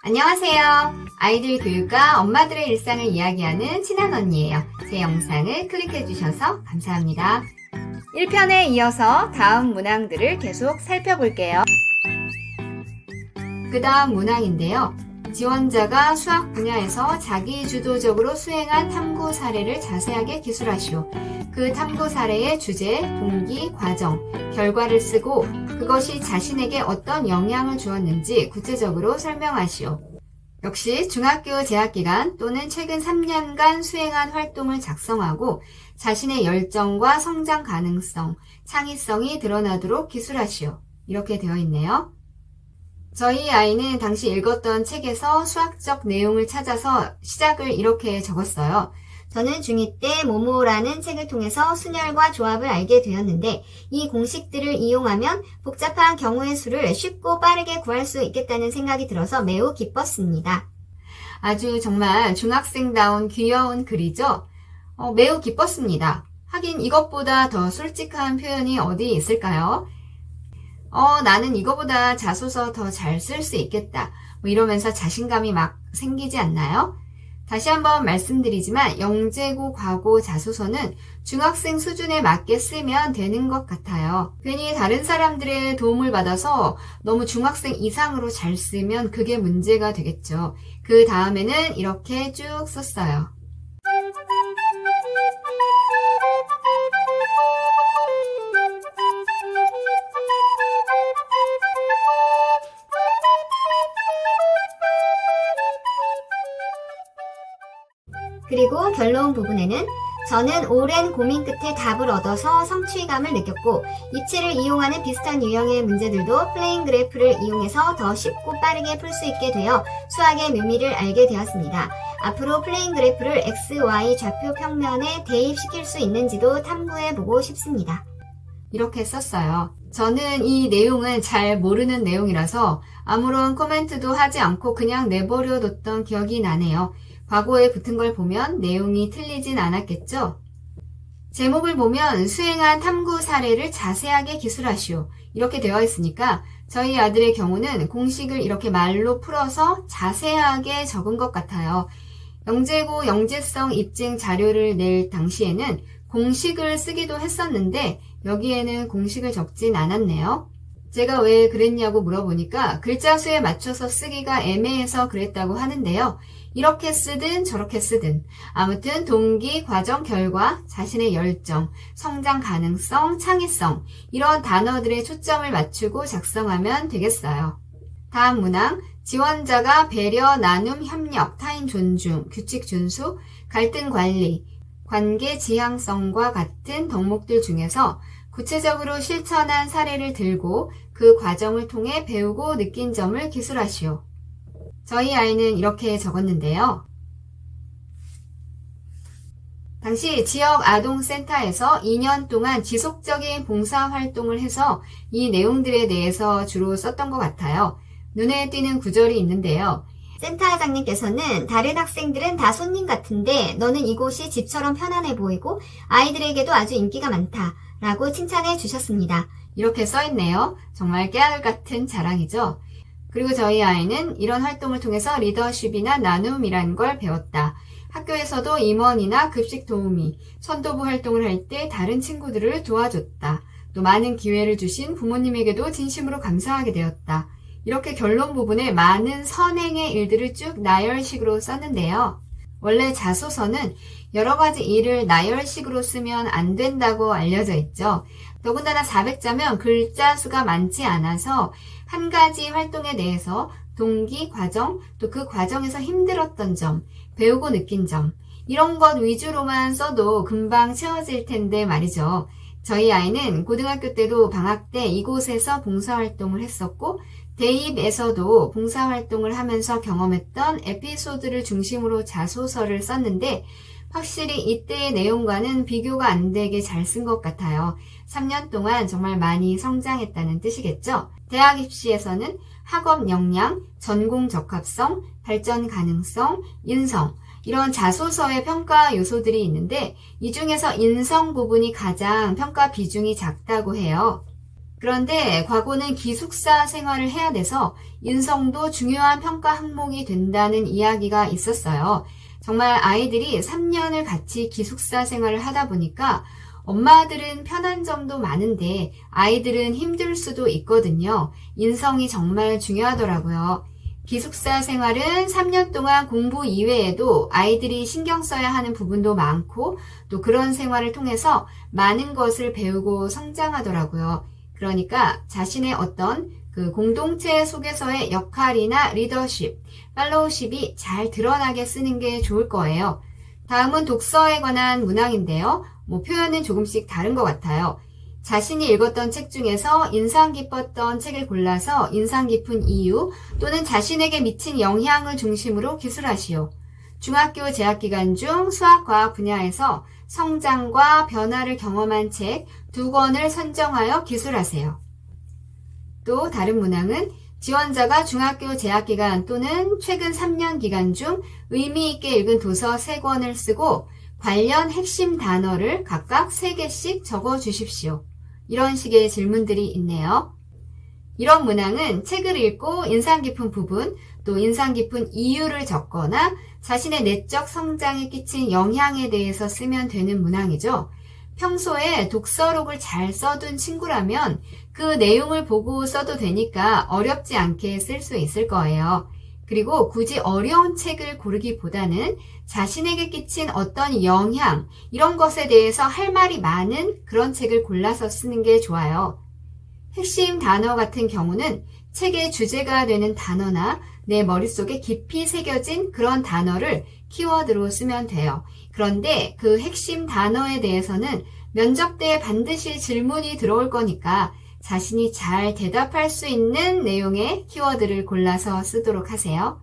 안녕하세요. 아이들 교육과 엄마들의 일상을 이야기하는 친한 언니예요. 제 영상을 클릭해주셔서 감사합니다. 1편에 이어서 다음 문항들을 계속 살펴볼게요. 그 다음 문항인데요. 지원자가 수학 분야에서 자기주도적으로 수행한 탐구 사례를 자세하게 기술하시오. 그 탐구 사례의 주제, 동기, 과정, 결과를 쓰고 그것이 자신에게 어떤 영향을 주었는지 구체적으로 설명하시오. 역시 중학교 재학기간 또는 최근 3년간 수행한 활동을 작성하고 자신의 열정과 성장 가능성, 창의성이 드러나도록 기술하시오. 이렇게 되어 있네요. 저희 아이는 당시 읽었던 책에서 수학적 내용을 찾아서 시작을 이렇게 적었어요. 저는 중2 때 모모라는 책을 통해서 순열과 조합을 알게 되었는데 이 공식들을 이용하면 복잡한 경우의 수를 쉽고 빠르게 구할 수 있겠다는 생각이 들어서 매우 기뻤습니다. 아주 정말 중학생다운 귀여운 글이죠? 매우 기뻤습니다. 하긴 이것보다 더 솔직한 표현이 어디 있을까요? 나는 이거보다 자소서 더 잘 쓸 수 있겠다. 이러면서 자신감이 막 생기지 않나요? 다시 한번 말씀드리지만 영재고 과고 자소서는 중학생 수준에 맞게 쓰면 되는 것 같아요. 괜히 다른 사람들의 도움을 받아서 너무 중학생 이상으로 잘 쓰면 그게 문제가 되겠죠. 그 다음에는 이렇게 쭉 썼어요. 그리고 결론 부분에는 저는 오랜 고민 끝에 답을 얻어서 성취감을 느꼈고 입체를 이용하는 비슷한 유형의 문제들도 플레인 그래프를 이용해서 더 쉽고 빠르게 풀 수 있게 되어 수학의 묘미를 알게 되었습니다. 앞으로 플레인 그래프를 X, Y 좌표 평면에 대입시킬 수 있는지도 탐구해보고 싶습니다. 이렇게 썼어요. 저는 이 내용은 잘 모르는 내용이라서 아무런 코멘트도 하지 않고 그냥 내버려 뒀던 기억이 나네요. 과거에 붙은 걸 보면 내용이 틀리진 않았겠죠? 제목을 보면 수행한 탐구 사례를 자세하게 기술하시오. 이렇게 되어 있으니까 저희 아들의 경우는 공식을 이렇게 말로 풀어서 자세하게 적은 것 같아요. 영재고 영재성 입증 자료를 낼 당시에는 공식을 쓰기도 했었는데 여기에는 공식을 적진 않았네요. 제가 왜 그랬냐고 물어보니까 글자 수에 맞춰서 쓰기가 애매해서 그랬다고 하는데요. 이렇게 쓰든 저렇게 쓰든 아무튼 동기, 과정, 결과, 자신의 열정, 성장 가능성, 창의성 이런 단어들에 초점을 맞추고 작성하면 되겠어요. 다음 문항, 지원자가 배려, 나눔, 협력, 타인 존중, 규칙 준수, 갈등 관리, 관계 지향성과 같은 덕목들 중에서 구체적으로 실천한 사례를 들고 그 과정을 통해 배우고 느낀 점을 기술하시오. 저희 아이는 이렇게 적었는데요. 당시 지역 아동센터에서 2년 동안 지속적인 봉사활동을 해서 이 내용들에 대해서 주로 썼던 것 같아요. 눈에 띄는 구절이 있는데요. 센터장님께서는 다른 학생들은 다 손님 같은데 너는 이곳이 집처럼 편안해 보이고 아이들에게도 아주 인기가 많다 라고 칭찬해 주셨습니다. 이렇게 써있네요. 정말 깨알 같은 자랑이죠. 그리고 저희 아이는 이런 활동을 통해서 리더십이나 나눔이라는 걸 배웠다. 학교에서도 임원이나 급식 도우미, 선도부 활동을 할 때 다른 친구들을 도와줬다. 또 많은 기회를 주신 부모님에게도 진심으로 감사하게 되었다. 이렇게 결론 부분에 많은 선행의 일들을 쭉 나열식으로 썼는데요. 원래 자소서는 여러 가지 일을 나열식으로 쓰면 안 된다고 알려져 있죠. 더군다나 400자면 글자 수가 많지 않아서 한 가지 활동에 대해서 동기, 과정, 또 그 과정에서 힘들었던 점, 배우고 느낀 점, 이런 것 위주로만 써도 금방 채워질 텐데 말이죠. 저희 아이는 고등학교 때도 방학 때 이곳에서 봉사활동을 했었고 대입에서도 봉사활동을 하면서 경험했던 에피소드를 중심으로 자소서를 썼는데 확실히 이때의 내용과는 비교가 안 되게 잘 쓴 것 같아요. 3년 동안 정말 많이 성장했다는 뜻이겠죠? 대학 입시에서는 학업 역량, 전공 적합성, 발전 가능성, 인성 이런 자소서의 평가 요소들이 있는데 이 중에서 인성 부분이 가장 평가 비중이 작다고 해요. 그런데 과거는 기숙사 생활을 해야 돼서 인성도 중요한 평가 항목이 된다는 이야기가 있었어요. 정말 아이들이 3년을 같이 기숙사 생활을 하다 보니까 엄마들은 편한 점도 많은데 아이들은 힘들 수도 있거든요. 인성이 정말 중요하더라고요. 기숙사 생활은 3년 동안 공부 이외에도 아이들이 신경 써야 하는 부분도 많고 또 그런 생활을 통해서 많은 것을 배우고 성장하더라고요. 그러니까 자신의 어떤 그 공동체 속에서의 역할이나 리더십, 팔로우십이 잘 드러나게 쓰는 게 좋을 거예요. 다음은 독서에 관한 문항인데요. 표현은 조금씩 다른 것 같아요. 자신이 읽었던 책 중에서 인상 깊었던 책을 골라서 인상 깊은 이유 또는 자신에게 미친 영향을 중심으로 기술하시오. 중학교 재학기간 중 수학, 과학 분야에서 성장과 변화를 경험한 책 2권을 선정하여 기술하세요. 또 다른 문항은 지원자가 중학교 재학기간 또는 최근 3년 기간 중 의미 있게 읽은 도서 3권을 쓰고 관련 핵심 단어를 각각 3개씩 적어 주십시오. 이런 식의 질문들이 있네요. 이런 문항은 책을 읽고 인상 깊은 부분, 또 인상 깊은 이유를 적거나 자신의 내적 성장에 끼친 영향에 대해서 쓰면 되는 문항이죠. 평소에 독서록을 잘 써둔 친구라면 그 내용을 보고 써도 되니까 어렵지 않게 쓸 수 있을 거예요. 그리고 굳이 어려운 책을 고르기보다는 자신에게 끼친 어떤 영향, 이런 것에 대해서 할 말이 많은 그런 책을 골라서 쓰는 게 좋아요. 핵심 단어 같은 경우는 책의 주제가 되는 단어나 내 머릿속에 깊이 새겨진 그런 단어를 키워드로 쓰면 돼요. 그런데 그 핵심 단어에 대해서는 면접 때 반드시 질문이 들어올 거니까 자신이 잘 대답할 수 있는 내용의 키워드를 골라서 쓰도록 하세요.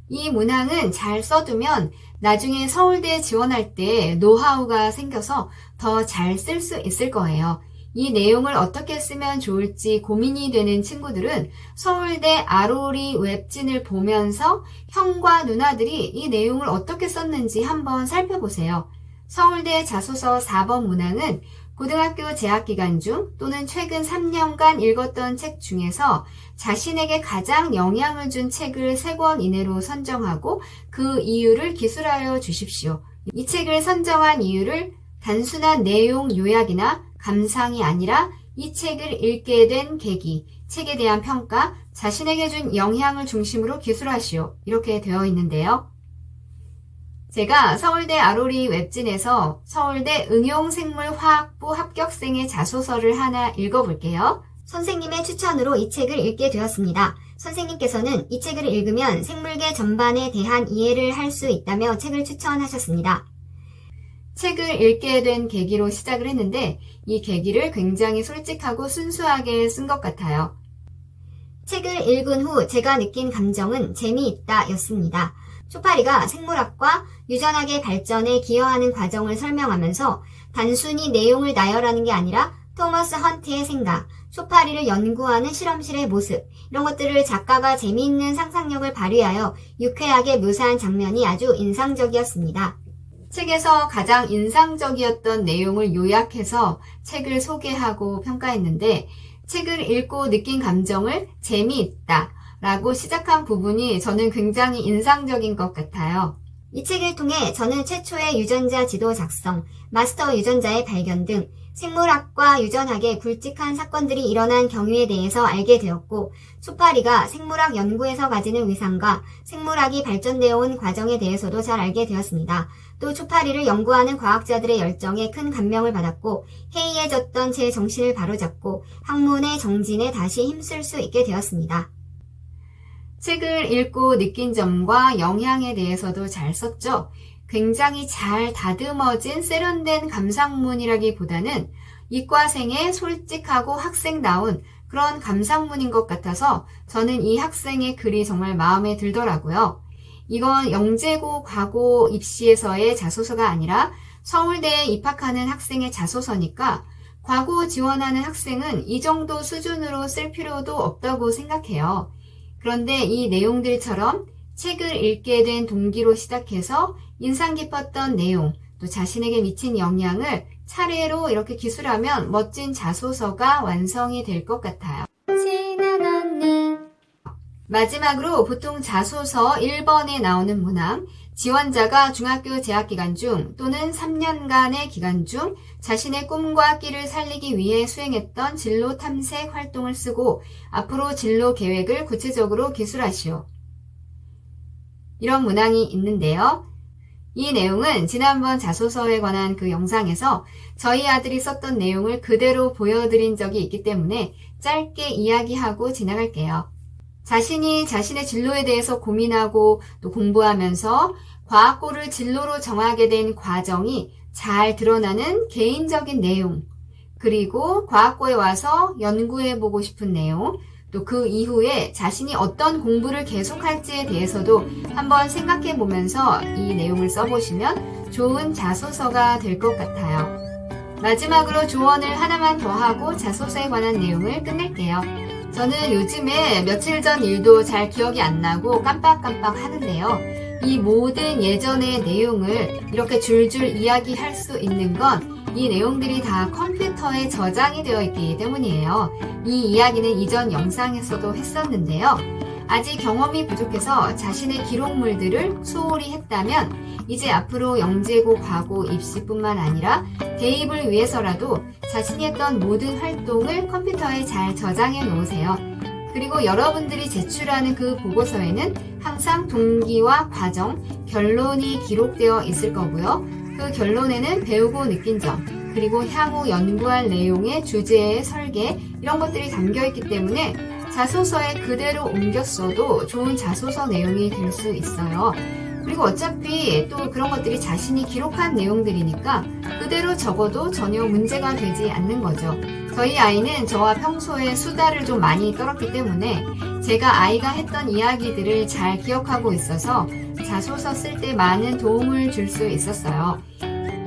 이 문항은 잘 써두면 나중에 서울대 지원할 때 노하우가 생겨서 더 잘 쓸 수 있을 거예요. 이 내용을 어떻게 쓰면 좋을지 고민이 되는 친구들은 서울대 아로리 웹진을 보면서 형과 누나들이 이 내용을 어떻게 썼는지 한번 살펴보세요. 서울대 자소서 4번 문항은 고등학교 재학기간 중 또는 최근 3년간 읽었던 책 중에서 자신에게 가장 영향을 준 책을 3권 이내로 선정하고 그 이유를 기술하여 주십시오. 이 책을 선정한 이유를 단순한 내용 요약이나 감상이 아니라 이 책을 읽게 된 계기, 책에 대한 평가, 자신에게 준 영향을 중심으로 기술하시오. 이렇게 되어 있는데요. 제가 서울대 아로리 웹진에서 서울대 응용생물화학부 합격생의 자소서를 하나 읽어볼게요. 선생님의 추천으로 이 책을 읽게 되었습니다. 선생님께서는 이 책을 읽으면 생물계 전반에 대한 이해를 할 수 있다며 책을 추천하셨습니다. 책을 읽게 된 계기로 시작을 했는데 이 계기를 굉장히 솔직하고 순수하게 쓴 것 같아요. 책을 읽은 후 제가 느낀 감정은 재미있다 였습니다. 초파리가 생물학과 유전학의 발전에 기여하는 과정을 설명하면서 단순히 내용을 나열하는 게 아니라 토머스 헌트의 생각, 초파리를 연구하는 실험실의 모습, 이런 것들을 작가가 재미있는 상상력을 발휘하여 유쾌하게 묘사한 장면이 아주 인상적이었습니다. 책에서 가장 인상적이었던 내용을 요약해서 책을 소개하고 평가했는데 책을 읽고 느낀 감정을 재미있다 라고 시작한 부분이 저는 굉장히 인상적인 것 같아요. 이 책을 통해 저는 최초의 유전자 지도 작성, 마스터 유전자의 발견 등 생물학과 유전학의 굵직한 사건들이 일어난 경위에 대해서 알게 되었고, 초파리가 생물학 연구에서 가지는 위상과 생물학이 발전되어 온 과정에 대해서도 잘 알게 되었습니다. 또 초파리를 연구하는 과학자들의 열정에 큰 감명을 받았고, 해이해졌던 제 정신을 바로잡고 학문의 정진에 다시 힘쓸 수 있게 되었습니다. 책을 읽고 느낀 점과 영향에 대해서도 잘 썼죠. 굉장히 잘 다듬어진 세련된 감상문이라기보다는 이과생의 솔직하고 학생다운 그런 감상문인 것 같아서 저는 이 학생의 글이 정말 마음에 들더라고요. 이건 영재고 과고 입시에서의 자소서가 아니라 서울대에 입학하는 학생의 자소서니까 과고 지원하는 학생은 이 정도 수준으로 쓸 필요도 없다고 생각해요. 그런데 이 내용들처럼 책을 읽게 된 동기로 시작해서 인상 깊었던 내용, 또 자신에게 미친 영향을 차례로 이렇게 기술하면 멋진 자소서가 완성이 될 것 같아요. 친한 언니. 마지막으로 보통 자소서 1번에 나오는 문항, 지원자가 중학교 재학 기간 중 또는 3년간의 기간 중 자신의 꿈과 끼를 살리기 위해 수행했던 진로 탐색 활동을 쓰고 앞으로 진로 계획을 구체적으로 기술하시오. 이런 문항이 있는데요. 이 내용은 지난번 자소서에 관한 그 영상에서 저희 아들이 썼던 내용을 그대로 보여드린 적이 있기 때문에 짧게 이야기하고 지나갈게요. 자신이 자신의 진로에 대해서 고민하고 또 공부하면서 과학고를 진로로 정하게 된 과정이 잘 드러나는 개인적인 내용, 그리고 과학고에 와서 연구해보고 싶은 내용, 또 그 이후에 자신이 어떤 공부를 계속할지에 대해서도 한번 생각해보면서 이 내용을 써보시면 좋은 자소서가 될 것 같아요. 마지막으로 조언을 하나만 더 하고 자소서에 관한 내용을 끝낼게요. 저는 요즘에 며칠 전 일도 잘 기억이 안 나고 깜빡깜빡 하는데요. 이 모든 예전의 내용을 이렇게 줄줄 이야기할 수 있는 건 이 내용들이 다 컴퓨터에 저장이 되어 있기 때문이에요. 이 이야기는 이전 영상에서도 했었는데요. 아직 경험이 부족해서 자신의 기록물들을 소홀히 했다면 이제 앞으로 영재고, 과고, 입시뿐만 아니라 대입을 위해서라도 자신이 했던 모든 활동을 컴퓨터에 잘 저장해 놓으세요. 그리고 여러분들이 제출하는 그 보고서에는 항상 동기와 과정, 결론이 기록되어 있을 거고요. 그 결론에는 배우고 느낀 점, 그리고 향후 연구할 내용의 주제의 설계, 이런 것들이 담겨있기 때문에 자소서에 그대로 옮겼어도 좋은 자소서 내용이 될 수 있어요. 그리고 어차피 또 그런 것들이 자신이 기록한 내용들이니까 그대로 적어도 전혀 문제가 되지 않는 거죠. 저희 아이는 저와 평소에 수다를 좀 많이 떨었기 때문에 제가 아이가 했던 이야기들을 잘 기억하고 있어서 자소서 쓸 때 많은 도움을 줄 수 있었어요.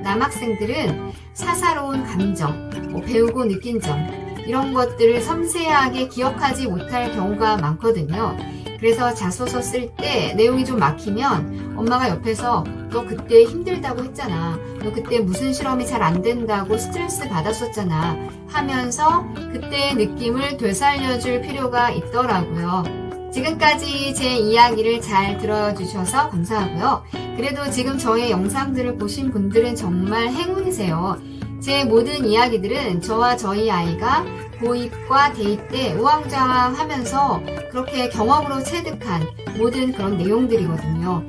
남학생들은 사사로운 감정, 배우고 느낀 점, 이런 것들을 섬세하게 기억하지 못할 경우가 많거든요. 그래서 자소서 쓸 때 내용이 좀 막히면 엄마가 옆에서 너 그때 힘들다고 했잖아. 너 그때 무슨 실험이 잘 안 된다고 스트레스 받았었잖아. 하면서 그때의 느낌을 되살려줄 필요가 있더라고요. 지금까지 제 이야기를 잘 들어주셔서 감사하고요. 그래도 지금 저의 영상들을 보신 분들은 정말 행운이세요. 제 모든 이야기들은 저와 저희 아이가 고입과 대입 때 우왕좌왕하면서 그렇게 경험으로 체득한 모든 그런 내용들이거든요.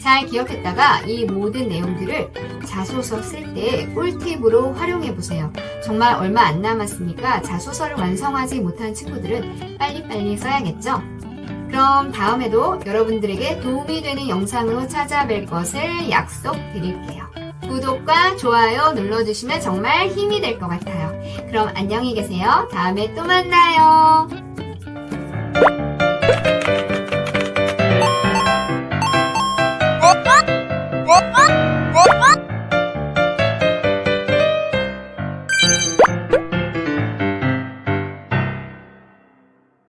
잘 기억했다가 이 모든 내용들을 자소서 쓸 때 꿀팁으로 활용해보세요. 정말 얼마 안 남았으니까 자소서를 완성하지 못한 친구들은 빨리빨리 써야겠죠? 그럼 다음에도 여러분들에게 도움이 되는 영상으로 찾아뵐 것을 약속드릴게요. 구독과 좋아요 눌러주시면 정말 힘이 될 것 같아요. 그럼 안녕히 계세요. 다음에 또 만나요.